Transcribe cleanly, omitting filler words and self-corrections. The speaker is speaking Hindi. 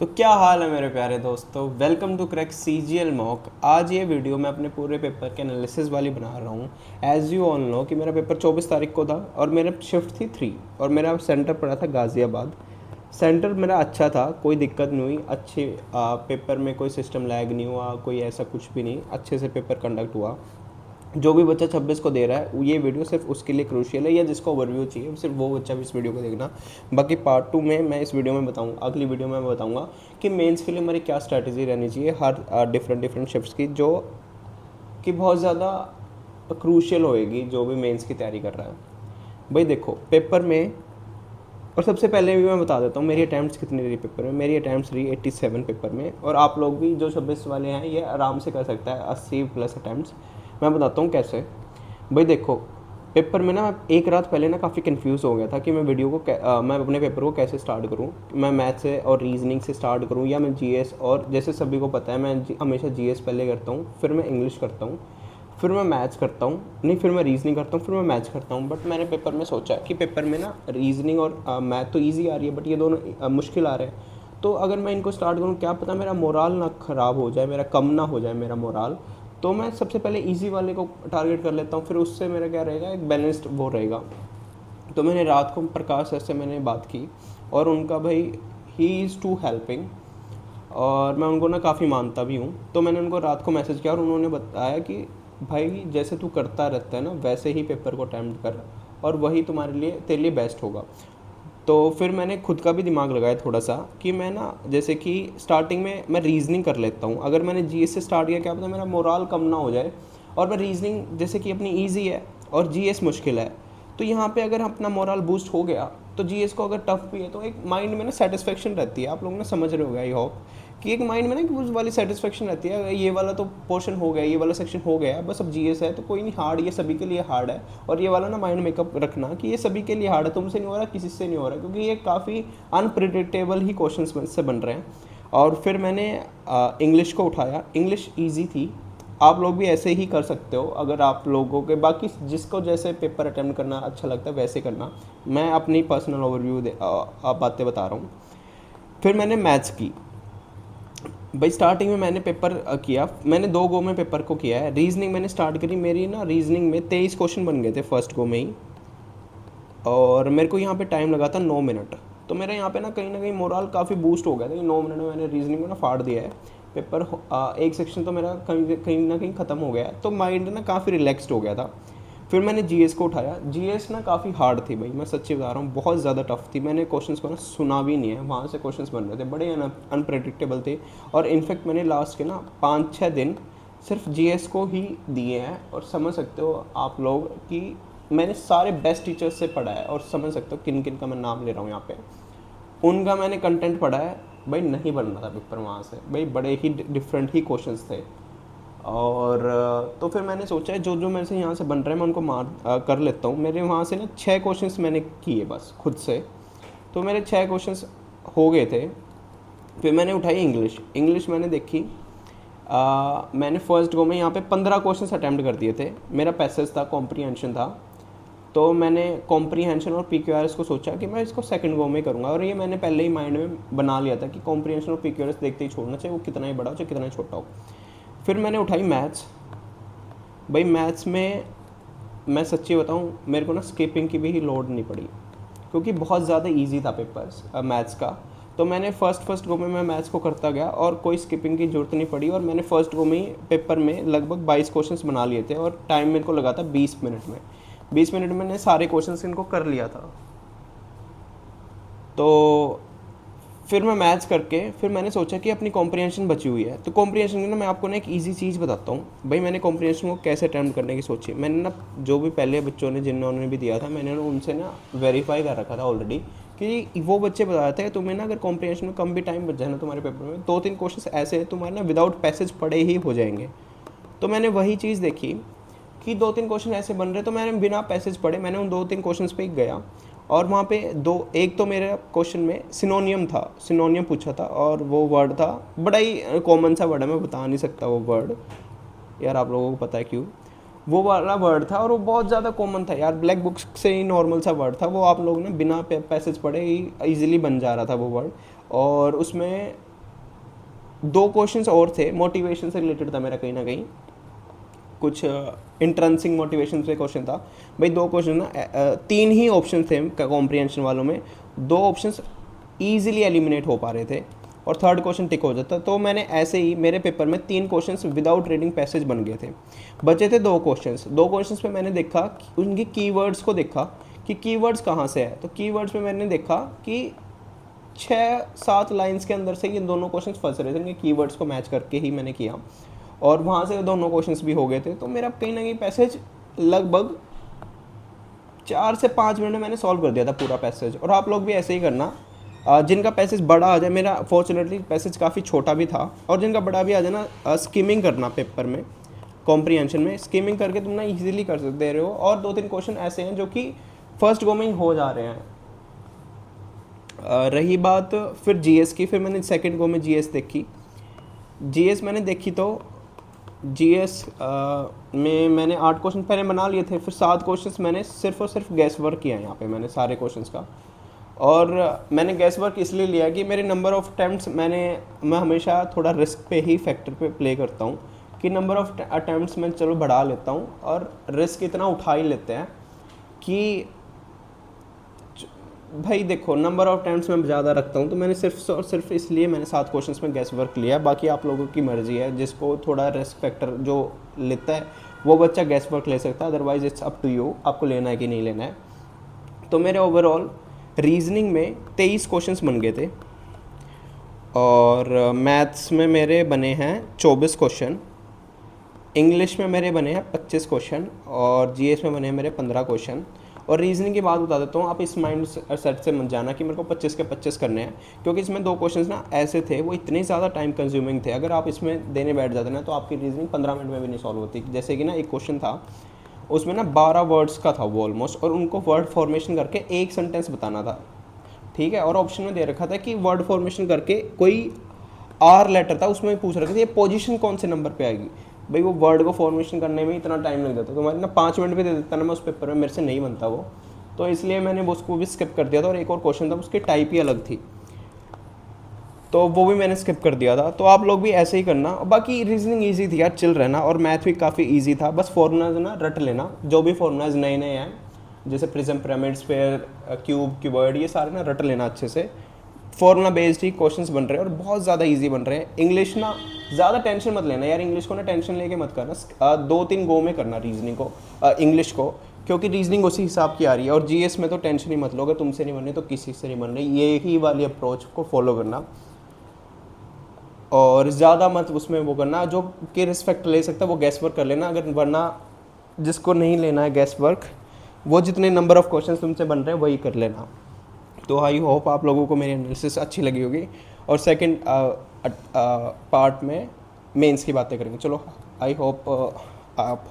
तो क्या हाल है मेरे प्यारे दोस्तों, welcome to crack CGL mock. आज ये वीडियो मैं अपने पूरे पेपर के एनालिसिस वाली बना रहा हूँ। एज़ यू ऑल नो कि मेरा पेपर 24 तारीख को था और मेरा शिफ्ट थी 3 और मेरा सेंटर पड़ा था गाज़ियाबाद। सेंटर मेरा अच्छा था, कोई दिक्कत नहीं हुई, अच्छे पेपर में कोई सिस्टम लैग नहीं हुआ, कोई ऐसा कुछ भी नहीं, अच्छे से पेपर कंडक्ट हुआ। जो भी बच्चा 26 को दे रहा है ये वीडियो सिर्फ उसके लिए क्रूशियल है, या जिसको ओवरव्यू चाहिए सिर्फ वो बच्चा भी इस वीडियो को देखना। बाकी पार्ट 2 में मैं इस वीडियो में बताऊँगा, अगली वीडियो में मैं बताऊँगा कि मेंस के लिए हमारी क्या स्ट्रैटेजी रहनी चाहिए हर डिफरेंट शिफ्ट्स की, जो कि बहुत ज़्यादा क्रूशियल होएगी जो भी मेंस की तैयारी कर रहा है। भाई देखो पेपर में, और सबसे पहले भी मैं बता देता हूँ मेरी अटैम्प्ट्स कितनी रही पेपर में। मेरी अटैम्प्ट्स रही 87 पेपर में, और आप लोग भी जो 26 वाले हैं ये आराम से कर सकता है 80 प्लस अटैम्प्ट्स। मैं बताता हूँ कैसे। भाई देखो पेपर में ना मैं एक रात पहले ना काफ़ी कंफ्यूज हो गया था कि मैं मैं अपने पेपर को कैसे स्टार्ट करूँ। मैं मैथ से और रीजनिंग से स्टार्ट करूँ या मैं जीएस, और जैसे सभी को पता है मैं हमेशा जीएस पहले करता हूँ, फिर मैं इंग्लिश करता हूँ, फिर मैं मैथ्स करता हूँ, नहीं फिर मैं रीजनिंग करता हूँ, फिर मैं मैथ्स करता हूँ। बट मैंने पेपर में सोचा कि पेपर में ना रीजनिंग और मैथ तो ईजी आ रही है, बट ये दोनों मुश्किल आ रहे हैं। तो अगर मैं इनको स्टार्ट करूँ, क्या पता मेरा मोराल ना ख़राब हो जाए, मेरा कम ना हो जाए मेरा मोराल। तो मैं सबसे पहले इजी वाले को टारगेट कर लेता हूँ, फिर उससे मेरा क्या रहेगा, एक बैलेंस्ड वो रहेगा। तो मैंने रात को प्रकाश सर से मैंने बात की, और उनका भाई ही इज़ टू हेल्पिंग, और मैं उनको ना काफ़ी मानता भी हूँ। तो मैंने उनको रात को मैसेज किया और उन्होंने बताया कि भाई जैसे तू करता रहता है ना वैसे ही पेपर को अटैम्प्ट कर, और वही तुम्हारे लिए तेरे लिए बेस्ट होगा। तो फिर मैंने खुद का भी दिमाग लगाया थोड़ा सा कि मैं ना जैसे कि स्टार्टिंग में मैं रीजनिंग कर लेता हूँ। अगर मैंने जीएस से स्टार्ट किया, क्या पता मेरा मोराल कम ना हो जाए, और मैं रीजनिंग जैसे कि अपनी ईजी है और जीएस मुश्किल है, तो यहाँ पे अगर अपना मोरल बूस्ट हो गया तो जीएस को अगर टफ भी है तो एक माइंड में ना सेटिस्फेक्शन रहती है। आप लोग ना समझ रहे हो गए आई होप कि एक माइंड में ना कि उस वाली सेटिस्फेक्शन रहती है, ये वाला तो पोर्शन हो गया, ये वाला सेक्शन हो गया, बस अब जीएस है तो कोई नहीं, हार्ड ये सभी के लिए हार्ड है। और ये वाला ना माइंड मेकअप रखना कि ये सभी के लिए हार्ड है, तुमसे नहीं हो रहा, किसी से नहीं हो रहा, क्योंकि ये काफ़ी अनप्रिडिक्टेबल ही क्वेश्चन से बन रहे हैं। और फिर मैंने इंग्लिश को उठाया। इंग्लिश ईजी थी, आप लोग भी ऐसे ही कर सकते हो अगर आप लोगों के, बाकी जिसको जैसे पेपर अटेम्प्ट करना अच्छा लगता है वैसे करना। मैं अपनी पर्सनल ओवरव्यू बातें बता रहा हूँ। फिर मैंने मैथ्स की। भाई स्टार्टिंग में मैंने पेपर किया, मैंने 2 गो में पेपर को किया है। रीजनिंग मैंने स्टार्ट करी, मेरी ना रीजनिंग में 23 क्वेश्चन बन गए थे फर्स्ट गो में ही, और मेरे को यहाँ पे टाइम लगा था 9 मिनट। तो मेरा यहाँ पे ना कहीं मोरल काफ़ी बूस्ट हो गया था कि 9 मिनट में मैंने रीजनिंग में ना फाड़ दिया है पेपर। एक सेक्शन तो मेरा कहीं ना कहीं ख़त्म हो गया, तो माइंड ना काफ़ी रिलैक्सड हो गया था। फिर मैंने जीएस को उठाया। जीएस ना काफ़ी हार्ड थी भाई, मैं सच्ची बता रहा हूँ, बहुत ज़्यादा टफ थी। मैंने क्वेश्चंस को ना सुना भी नहीं है, वहाँ से क्वेश्चंस बन रहे थे, बड़े अनप्रेडिक्टेबल थे। और इनफैक्ट मैंने लास्ट के ना 5-6 दिन सिर्फ जीएस को ही दिए हैं, और समझ सकते हो आप लोग कि मैंने सारे बेस्ट टीचर्स से पढ़ा है, और समझ सकते हो किन किन का मैं नाम ले रहा हूँ यहाँ पे। उनका मैंने कंटेंट पढ़ा है भाई, नहीं बनना था पेपर वहाँ से भाई, बड़े ही डिफरेंट ही क्वेश्चंस थे। और तो फिर मैंने सोचा जो जो मेरे से यहाँ से बन रहा है मैं उनको कर लेता हूँ। मेरे वहाँ से ना 6 क्वेश्चंस मैंने किए बस खुद से, तो मेरे 6 क्वेश्चंस हो गए थे। फिर मैंने उठाई इंग्लिश। इंग्लिश मैंने देखी, मैंने फर्स्ट गो में यहाँ पे 15 क्वेश्चंस अटैम्प्ट कर दिए थे। मेरा पैसेज था, कॉम्प्रीहेंशन था, तो मैंने कॉम्प्रीहेंशन और पीक्यूआरएस को सोचा कि मैं इसको सेकंड गो में करूँगा, और ये मैंने पहले ही माइंड में बना लिया था कि कॉम्प्रीहेंशन और पीक्यूआरएस देखते ही छोड़ना, चाहिए वो कितना ही बड़ा हो चाहे कितना ही छोटा हो। फिर मैंने उठाई मैथ्स। भाई मैथ्स में मैं सच्ची बताऊँ, मेरे को ना स्किपिंग की भी ही लोड नहीं पड़ी, क्योंकि बहुत ज़्यादा इजी था पेपर मैथ्स का। तो मैंने फर्स्ट गो में मैं मैथ्स को करता गया और कोई स्किपिंग की ज़रूरत नहीं पड़ी, और मैंने फर्स्ट गो में ही पेपर में लगभग 22 क्वेश्चंस बना लिए थे, और टाइम मेरे को लगा था 20 मिनट में। 20 मिनट में मैंने सारे क्वेश्चंस इनको कर लिया था। तो फिर मैं मैथ्स करके फिर मैंने सोचा कि अपनी कॉम्प्रीहेंशन बची हुई है, तो कॉम्प्रीहेंशन में ना मैं आपको ना एक इजी चीज़ बताता हूँ। भाई मैंने कॉम्प्रीहेंशन को कैसे अटैम्प्ट करने की सोची। मैंने ना जो भी पहले बच्चों ने जिन्होंने भी दिया था, मैंने ना उनसे ना वेरीफाई कर रखा था ऑलरेडी, कि वो बच्चे बता रहे थे तुम्हें ना अगर कॉम्प्रीहेंशन में कम भी टाइम बच जाए ना तुम्हारे पेपर में, 2-3 क्वेश्चन ऐसे हैं तुम्हारे ना विदाउट पैसेज पढ़े ही हो जाएंगे। तो मैंने वही चीज़ देखी कि 2-3 क्वेश्चन ऐसे बन रहे, तो मैंने बिना पैसेज पढ़े मैंने उन 2-3 क्वेश्चन पे ही गया, और वहाँ पे एक तो मेरे क्वेश्चन में सिनोनियम था, सिनोनियम पूछा था, और वो वर्ड था बड़ा ही कॉमन सा वर्ड है, मैं बता नहीं सकता वो वर्ड, यार आप लोगों को पता है क्यों। वो वाला वर्ड था और वो बहुत ज़्यादा कॉमन था यार, ब्लैक बुक्स से ही नॉर्मल सा वर्ड था वो, आप लोग ने बिना पैसेज पढ़े ही ईजिली बन जा रहा था वो वर्ड। और उसमें 2 क्वेश्चंस और थे, मोटिवेशन से रिलेटेड था मेरा कहीं ना कहीं, कुछ इंट्रेंसिक मोटिवेशन पे क्वेश्चन था भाई। 2 क्वेश्चन ना 3 ही ऑप्शन थे कॉम्प्रिहेंशन वालों में, 2 ऑप्शंस ईजिली एलिमिनेट हो पा रहे थे और थर्ड क्वेश्चन टिक हो जाता। तो मैंने ऐसे ही मेरे पेपर में 3 क्वेश्चंस विदाउट रीडिंग पैसेज बन गए थे, बचे थे 2 क्वेश्चंस। 2 क्वेश्चंस पे मैंने देखा उनकी कीवर्ड्स को देखा कि कीवर्ड्स कहाँ से है। तो कीवर्ड्स में मैंने देखा कि 6-7 लाइन्स के अंदर से ये दोनों क्वेश्चंस फंस रहे थे, इनके कीवर्ड्स को मैच करके ही मैंने किया और वहाँ से दोनों क्वेश्चंस भी हो गए थे। तो मेरा कहीं ना कहीं पैसेज लगभग 4 से 5 मिनट में मैंने सॉल्व कर दिया था पूरा पैसेज। और आप लोग भी ऐसे ही करना, जिनका पैसेज बड़ा आ जाए, मेरा फॉर्चुनेटली पैसेज काफ़ी छोटा भी था, और जिनका बड़ा भी आ जाए ना, स्कीमिंग करना पेपर में, कॉम्प्रिहेंशन में स्कीमिंग करके तुम ना ईजिली कर सकते रहे हो। और 2-3 क्वेश्चन ऐसे हैं जो कि फर्स्ट गो में ही हो जा रहे हैं। रही बात फिर जीएस की, फिर मैंने सेकंड गो में जीएस देखी। जीएस मैंने देखी तो जीएस में मैंने 8 क्वेश्चन पहले बना लिए थे, फिर 7 क्वेश्चंस मैंने सिर्फ और सिर्फ गैस वर्क किया है यहाँ पे मैंने सारे क्वेश्चंस का। और मैंने गैस वर्क इसलिए लिया कि मेरे नंबर ऑफ अटैम्प्ट्स मैं हमेशा थोड़ा रिस्क पे ही फैक्टर पे प्ले करता हूँ कि नंबर ऑफ अटैम्प्ट्स मैं चलो बढ़ा लेता हूँ और रिस्क इतना उठा ही लेते हैं कि भाई देखो नंबर ऑफ टाइम्स मैं ज़्यादा रखता हूँ। तो मैंने सिर्फ और सिर्फ इसलिए मैंने 7 क्वेश्चंस में गैस वर्क लिया। बाकी आप लोगों की मर्जी है, जिसको थोड़ा रिस्क फैक्टर जो लेता है वो बच्चा गैस वर्क ले सकता है, otherwise it's up to you, आपको लेना है कि नहीं लेना है। तो मेरे ओवरऑल रीजनिंग में 23 क्वेश्चंस बन गए थे और मैथ्स में मेरे बने हैं 24 क्वेश्चन, इंग्लिश में मेरे बने हैं 25 क्वेश्चन और जीएस में बने हैं मेरे 15 क्वेश्चन। और रीजनिंग की बात बता देता हूँ, आप इस माइंड सेट से मत जाना कि मेरे को 25 के 25 करने हैं, क्योंकि इसमें 2 क्वेश्चंस ना ऐसे थे वो इतने ज़्यादा टाइम कंज्यूमिंग थे। अगर आप इसमें देने बैठ जाते ना तो आपकी रीजनिंग 15 मिनट में भी नहीं सॉल्व होती। जैसे कि ना एक क्वेश्चन था उसमें ना 12 वर्ड्स का था वो ऑलमोस्ट, और उनको वर्ड फॉर्मेशन करके एक सेंटेंस बताना था, ठीक है। और ऑप्शन में दे रखा था कि वर्ड फॉर्मेशन करके कोई आर लेटर था उसमें पूछ रखा था ये पोजीशन कौन से नंबर पे आएगी। भाई वो वर्ड को फॉर्मेशन करने में इतना टाइम लग जाता, तो मैंने ना 5 मिनट भी दे देता ना मैं उस पेपर में, मेरे से नहीं बनता वो, तो इसलिए मैंने उसको भी स्किप कर दिया था। और एक और क्वेश्चन था उसकी टाइप ही अलग थी, तो वो भी मैंने स्किप कर दिया था। तो आप लोग भी ऐसे ही करना। बाकी रीजनिंग ईजी थी यार, चिल रहना, और मैथ भी काफ़ी ईजी था, बस फॉर्मूलाज ना रट लेना, जो भी फॉर्मूलाज नए नए हैं जैसे prism, pyramid, sphere, cube, cuboid, ये सारे ना रट लेना अच्छे से। फॉर्मूला बेस्ड ही क्वेश्चंस बन रहे हैं और बहुत ज़्यादा इजी बन रहे हैं। इंग्लिश ना ज़्यादा टेंशन मत लेना यार, इंग्लिश को ना टेंशन लेके मत करना, 2-3 गो में करना रीजनिंग को, इंग्लिश को, क्योंकि रीजनिंग उसी हिसाब की आ रही है। और जीएस में तो टेंशन ही मत लोगे, तुमसे नहीं बननी तो किसी से नहीं बन रही, ये ही वाली अप्रोच को फॉलो करना और ज़्यादा मत उसमें वो करना। जो कि रिस्पेक्ट ले सकता है वो गैस वर्क कर लेना, अगर वरना जिसको नहीं लेना है गैस वर्क, वो जितने नंबर ऑफ क्वेश्चन तुमसे बन रहे हैं वही कर लेना। तो आई होप आप लोगों को मेरी एनालिसिस अच्छी लगी होगी। और सेकंड पार्ट में मेंस की बातें करेंगे। चलो आई होप आप